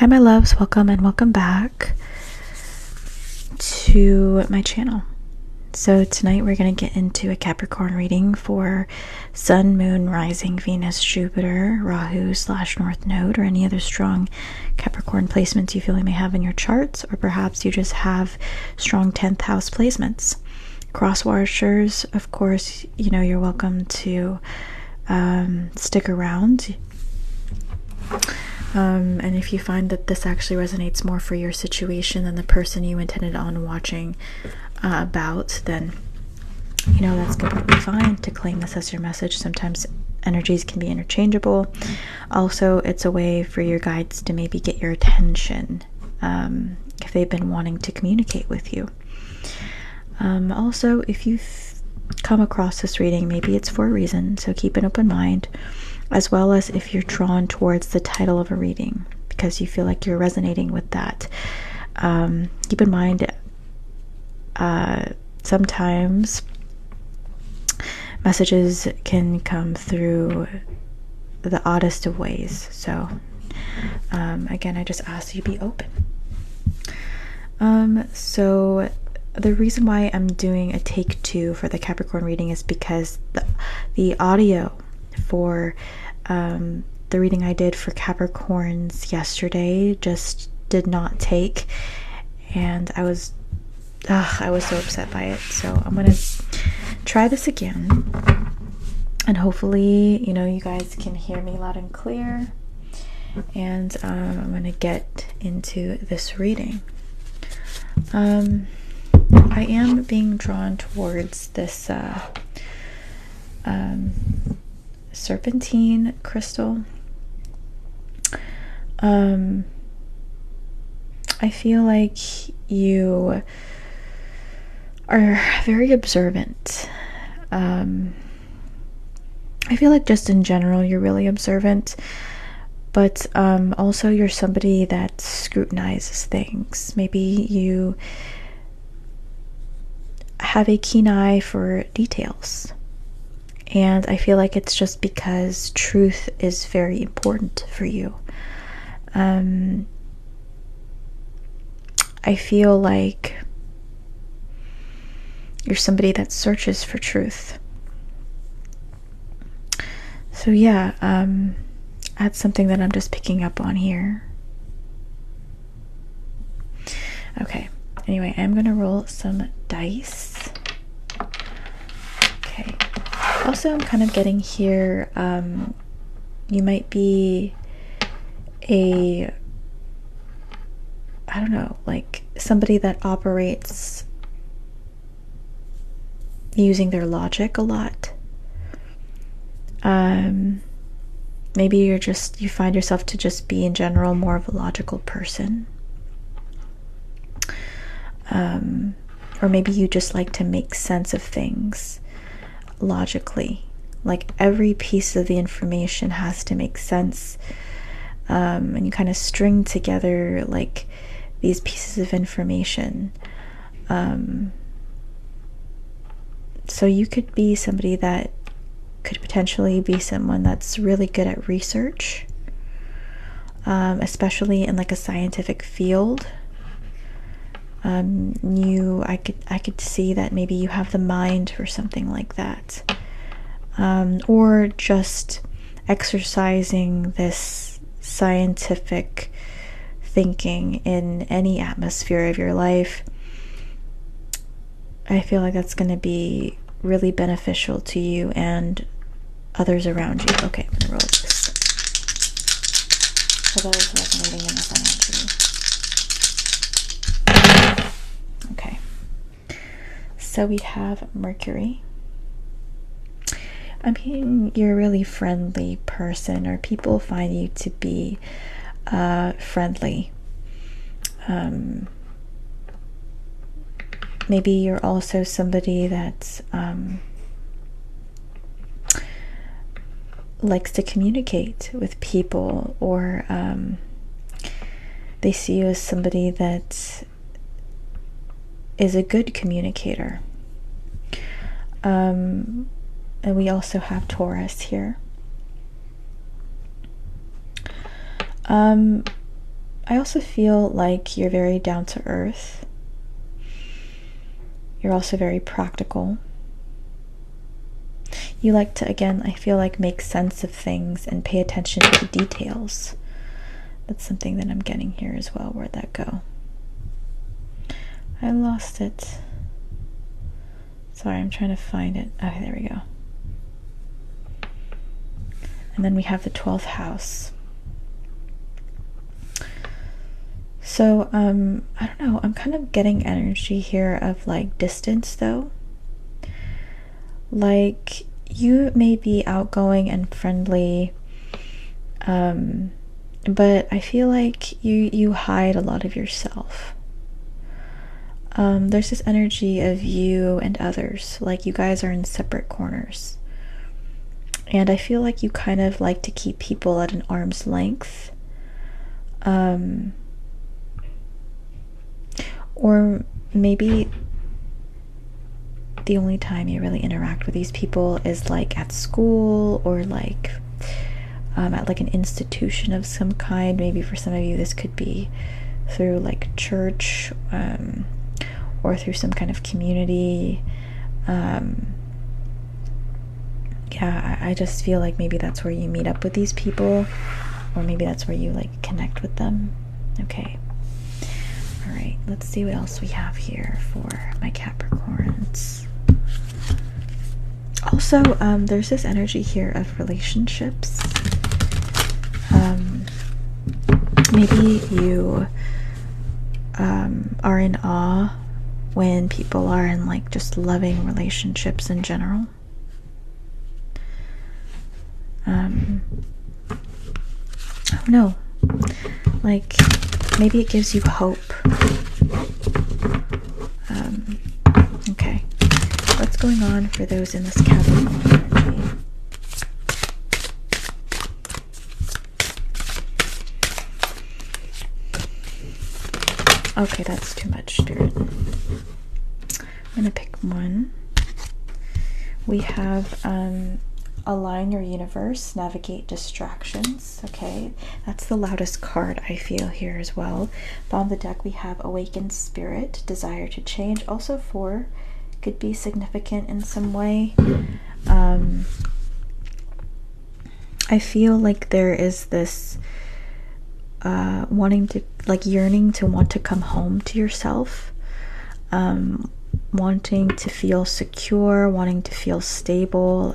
Hi my loves, welcome and welcome back to my channel. So tonight we're going to get into a Capricorn reading for Sun, Moon, Rising, Venus, Jupiter, Rahu / North Node, or any other strong Capricorn placements you feel you may have in your charts, or perhaps you just have strong 10th house placements. Cross watchers, of course, you know, you're welcome to stick around. And if you find that this actually resonates more for your situation than the person you intended on watching about, then you know that's completely fine to claim this as your message. Sometimes energies can be interchangeable. Also, it's a way for your guides to maybe get your attention if they've been wanting to communicate with you. Also, if you've come across this reading, maybe it's for a reason, so keep an open mind, as well as if you're drawn towards the title of a reading because you feel like you're resonating with that. Keep in mind, sometimes messages can come through the oddest of ways. So again, I just ask you be open. So the reason why I'm doing a take 2 for the Capricorn reading is because the audio for the reading I did for Capricorns yesterday just did not take, and I was so upset by it. So I'm gonna try this again, and hopefully, you know, you guys can hear me loud and clear. And I'm gonna get into this reading. I am being drawn towards this serpentine crystal. I feel like you are very observant. I feel like just in general you're really observant, but also you're somebody that scrutinizes things. Maybe you have a keen eye for details. And I feel like it's just because truth is very important for you. I feel like you're somebody that searches for truth. So yeah, that's something that I'm just picking up on here. Okay, anyway, I'm gonna roll some dice. Okay. Also, I'm kind of getting here, you might be I don't know, like somebody that operates using their logic a lot. Maybe you find yourself to just be in general more of a logical person. Or maybe you just like to make sense of things logically. Like every piece of the information has to make sense, and you kind of string together like these pieces of information. So you could be somebody that could potentially be someone that's really good at research, especially in like a scientific field. I could see that maybe you have the mind for something like that, or just exercising this scientific thinking in any atmosphere of your life. I feel like that's going to be really beneficial to you and others around you. Okay, I'm going to roll this for those resonating in this energy. Okay, so we have Mercury. I'm hearing you're a really friendly person, or people find you to be friendly. Maybe you're also somebody that likes to communicate with people, or they see you as somebody that is a good communicator. And we also have Taurus here. I also feel like you're very down to earth. You're also very practical. You like to, again, I feel like make sense of things and pay attention to the details. That's something that I'm getting here as well. Where'd that go? I lost it. Sorry, I'm trying to find it. Okay, there we go. And then we have the 12th house. So, I don't know. I'm kind of getting energy here of like distance though. Like you may be outgoing and friendly, but I feel like you hide a lot of yourself. There's this energy of you and others, like you guys are in separate corners. And I feel like you kind of like to keep people at an arm's length. Or maybe the only time you really interact with these people is like at school or like at like an institution of some kind. Maybe for some of you this could be through like church, or through some kind of community. Yeah, I just feel like maybe that's where you meet up with these people, or maybe that's where you like connect with them. Okay. All right, let's see what else we have here for my Capricorns. Also, there's this energy here of relationships. Maybe you are in awe when people are in like just loving relationships in general. I don't know. Like, maybe it gives you hope. Okay. What's going on for those in this Capricorn energy? Okay, that's too much, Spirit. I'm gonna pick one. We have align your universe, navigate distractions. Okay, that's the loudest card I feel here as well. Bottom of the deck we have awakened spirit, desire to change. Also 4 could be significant in some way. I feel like there is this wanting to, like, yearning to want to come home to yourself, wanting to feel secure, wanting to feel stable.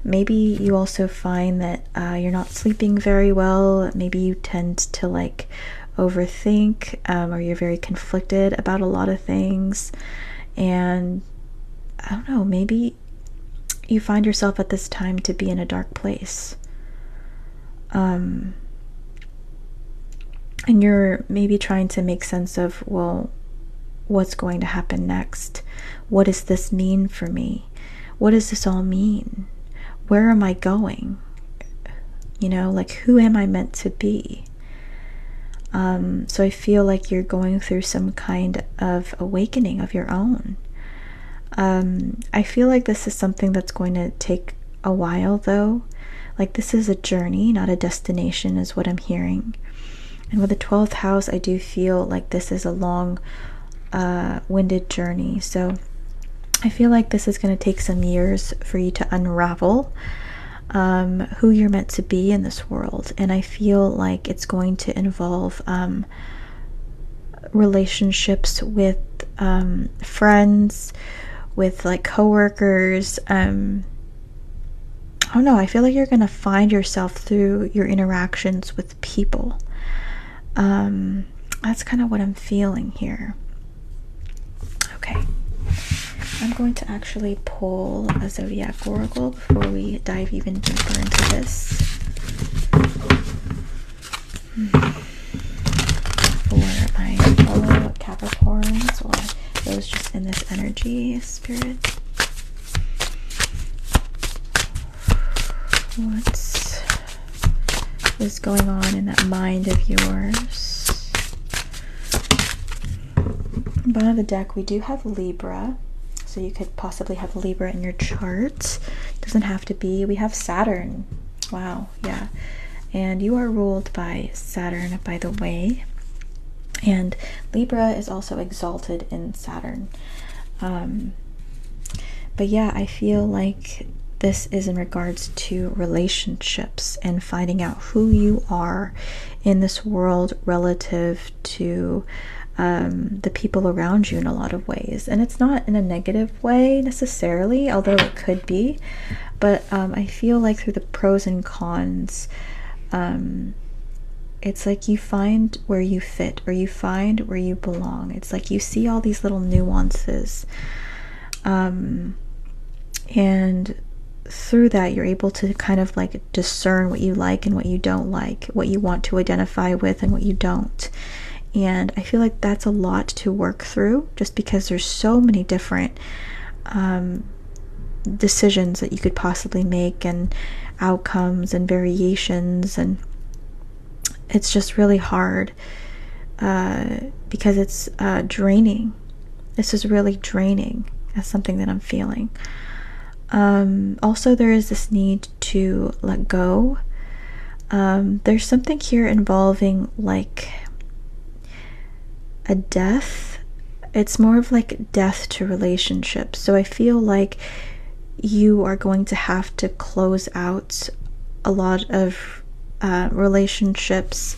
Maybe you also find that you're not sleeping very well. Maybe you tend to like overthink, or you're very conflicted about a lot of things. And I don't know, maybe you find yourself at this time to be in a dark place. And you're maybe trying to make sense of, well, what's going to happen next? What does this mean for me? What does this all mean? Where am I going? You know, like, who am I meant to be? So I feel like you're going through some kind of awakening of your own. I feel like this is something that's going to take a while, though. Like, this is a journey, not a destination, is what I'm hearing. And with the 12th house, I do feel like this is a long winded journey. So I feel like this is going to take some years for you to unravel who you're meant to be in this world. And I feel like it's going to involve relationships with friends, with like coworkers. I don't know, I feel like you're going to find yourself through your interactions with people. That's kind of what I'm feeling here. Okay, I'm going to actually pull a zodiac oracle before we dive even deeper into this. For my fellow Capricorns, or those just in this energy, Spirit. What is going on in that mind of yours? Bottom of the deck, we do have Libra, so you could possibly have Libra in your chart. Doesn't have to be. We have Saturn. Wow, yeah. And you are ruled by Saturn, by the way. And Libra is also exalted in Saturn. But yeah, I feel like this is in regards to relationships and finding out who you are in this world relative to the people around you in a lot of ways. And it's not in a negative way necessarily, although it could be. But I feel like through the pros and cons, it's like you find where you fit, or you find where you belong. It's like you see all these little nuances. And through that, you're able to kind of like discern what you like and what you don't like, what you want to identify with and what you don't. And I feel like that's a lot to work through, just because there's so many different decisions that you could possibly make, and outcomes and variations, and it's just really hard because it's draining. This is really draining. That's something that I'm feeling. Also, there is this need to let go. There's something here involving like a death. It's more of like death to relationships. So I feel like you are going to have to close out a lot of relationships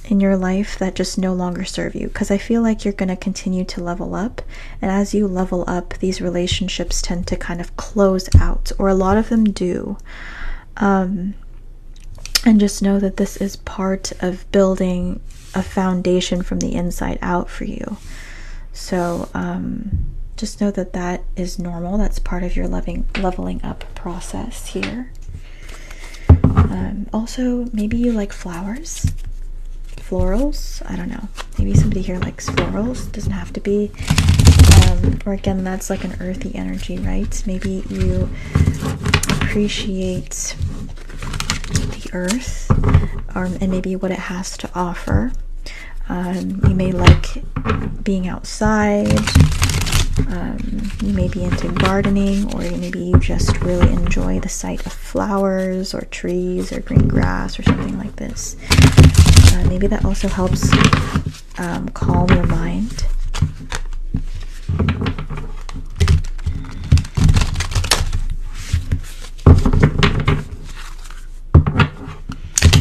in your life that just no longer serve you, because I feel like you're going to continue to level up, and as you level up, these relationships tend to kind of close out, or a lot of them do. And just know that this is part of building a foundation from the inside out for you. So just know that that is normal. That's part of your leveling up process here. Also, maybe you like flowers, florals. I don't know. Maybe somebody here likes florals. Doesn't have to be. Or again, that's like an earthy energy, right? Maybe you appreciate the earth, and maybe what it has to offer. You may like being outside. You may be into gardening, or maybe you just really enjoy the sight of flowers or trees or green grass or something like this. Maybe that also helps calm your mind.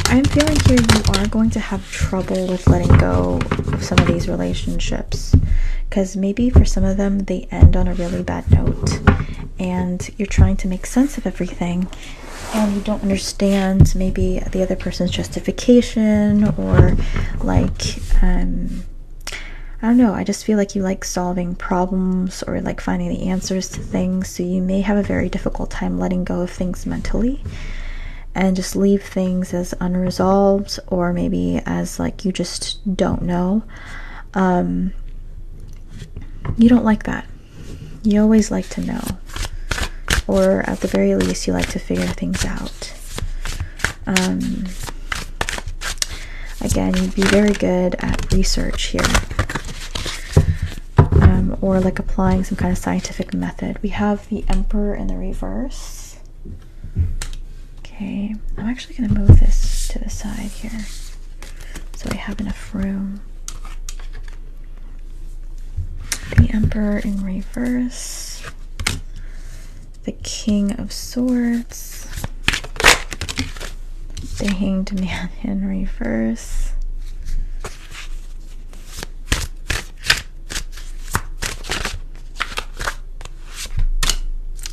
I'm feeling here you are going to have trouble with letting go of some of these relationships, because maybe for some of them they end on a really bad note, and you're trying to make sense of everything, and you don't understand maybe the other person's justification, or like I don't know, I just feel like you like solving problems or like finding the answers to things, so you may have a very difficult time letting go of things mentally and just leave things as unresolved, or maybe as like you just don't know. You don't like that. You always like to know, or at the very least you like to figure things out. Again, you'd be very good at research here, or like applying some kind of scientific method. We have the Emperor in the reverse. Okay, I'm actually going to move this to the side here so I have enough room. The Emperor in reverse, the King of Swords, the Hanged Man in reverse,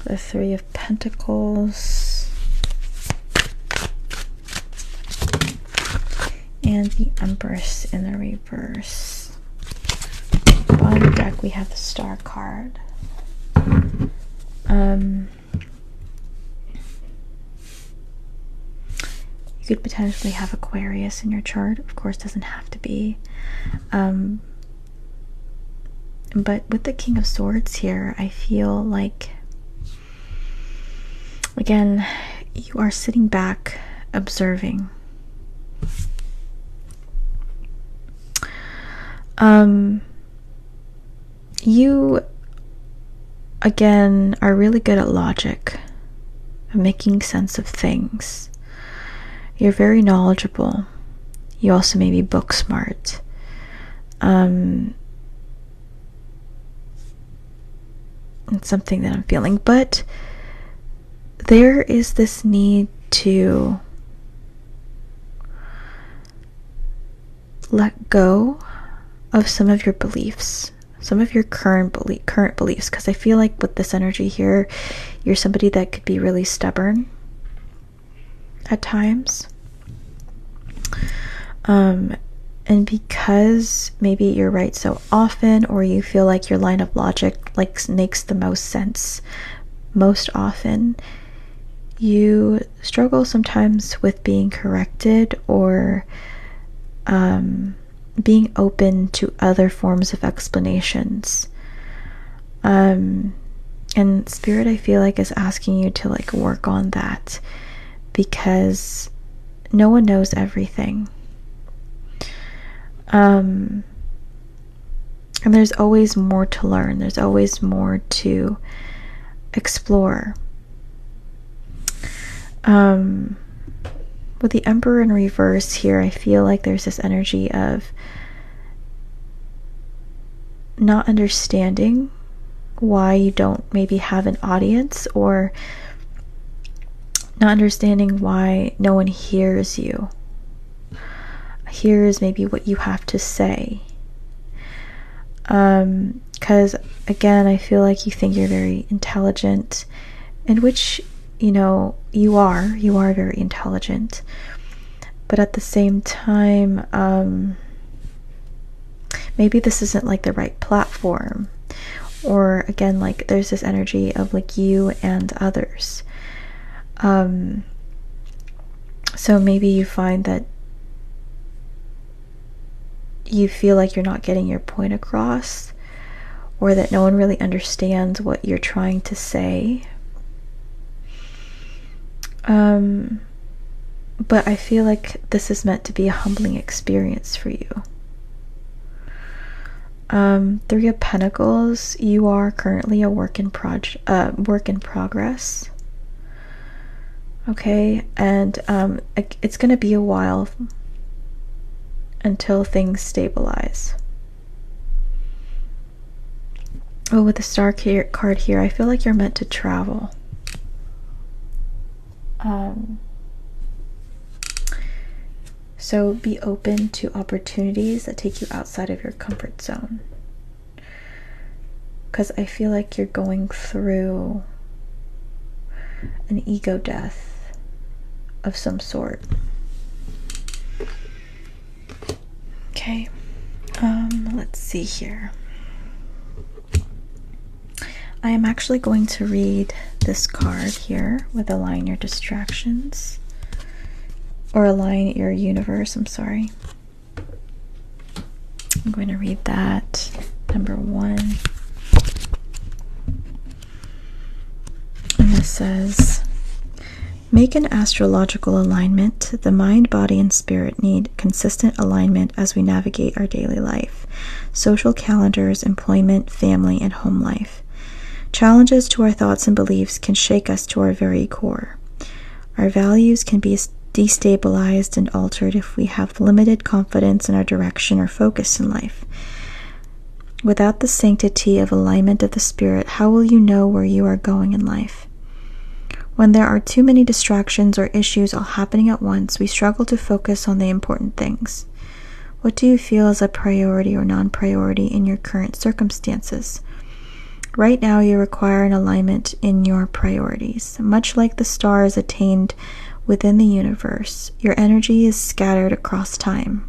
the Three of Pentacles, and the Empress in the reverse. Bottom of the deck, we have the Star card. You could potentially have Aquarius in your chart. Of course, doesn't have to be. But with the King of Swords here, I feel like, again, you are sitting back, observing. You, again, are really good at logic, of making sense of things. You're very knowledgeable. You also may be book smart. It's something that I'm feeling, but there is this need to let go of some of your beliefs, some of your current beliefs, because I feel like with this energy here, you're somebody that could be really stubborn at times. And because maybe you're right so often, or you feel like your line of logic like makes the most sense most often, you struggle sometimes with being corrected or being open to other forms of explanations. And Spirit, I feel like, is asking you to like work on that, because no one knows everything. And there's always more to learn. There's always more to explore. With the Emperor in reverse here, I feel like there's this energy of not understanding why you don't maybe have an audience, or not understanding why no one hears you, hears maybe what you have to say. Because again, I feel like you think you're very intelligent, and which, you know, you are very intelligent, but at the same time, maybe this isn't like the right platform, or again, like there's this energy of like you and others. So maybe you find that you feel like you're not getting your point across, or that no one really understands what you're trying to say. But I feel like this is meant to be a humbling experience for you. Three of Pentacles, you are currently a work in progress. Okay, and it's going to be a while until things stabilize. Oh, with the Star card here, I feel like you're meant to travel. So be open to opportunities that take you outside of your comfort zone, because I feel like you're going through an ego death of some sort. Okay, let's see here. I am actually going to read this card here with Align Your Distractions, or Align Your Universe, I'm sorry. I'm going to read that, number 1. And this says, make an astrological alignment. The mind, body, and spirit need consistent alignment as we navigate our daily life, social calendars, employment, family, and home life. Challenges to our thoughts and beliefs can shake us to our very core. Our values can be destabilized and altered if we have limited confidence in our direction or focus in life. Without the sanctity of alignment of the spirit, how will you know where you are going in life? When there are too many distractions or issues all happening at once, we struggle to focus on the important things. What do you feel is a priority or non-priority in your current circumstances? Right now, you require an alignment in your priorities. Much like the stars attained within the universe, your energy is scattered across time.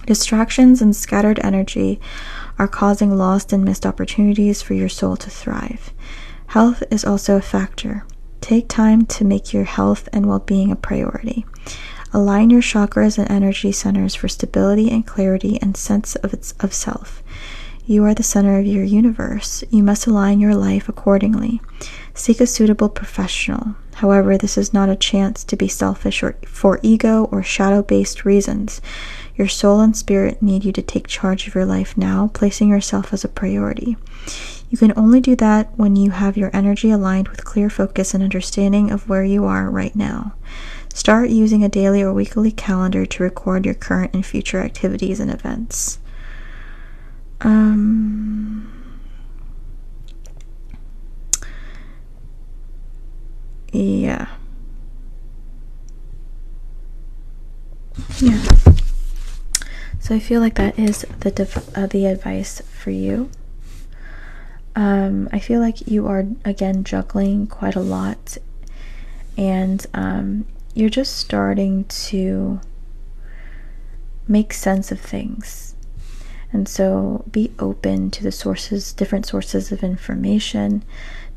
Distractions and scattered energy are causing lost and missed opportunities for your soul to thrive. Health is also a factor. Take time to make your health and well-being a priority. Align your chakras and energy centers for stability and clarity and sense of self. You are the center of your universe. You must align your life accordingly. Seek a suitable professional. However, this is not a chance to be selfish or for ego or shadow-based reasons. Your soul and spirit need you to take charge of your life now, placing yourself as a priority. You can only do that when you have your energy aligned with clear focus and understanding of where you are right now. Start using a daily or weekly calendar to record your current and future activities and events. Yeah. So I feel like that is the advice for you. I feel like you are, again, juggling quite a lot, and you're just starting to make sense of things. And so be open to the different sources of information,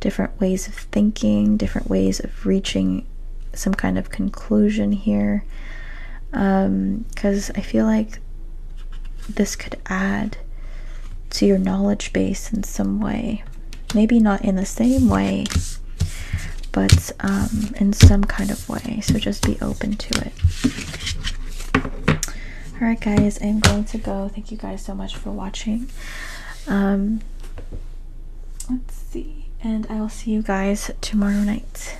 different ways of thinking, different ways of reaching some kind of conclusion here. Because I feel like this could add to your knowledge base in some way. Maybe not in the same way, but in some kind of way. So just be open to it. Alright guys, I'm going to go. Thank you guys so much for watching. Let's see. And I will see you guys tomorrow night.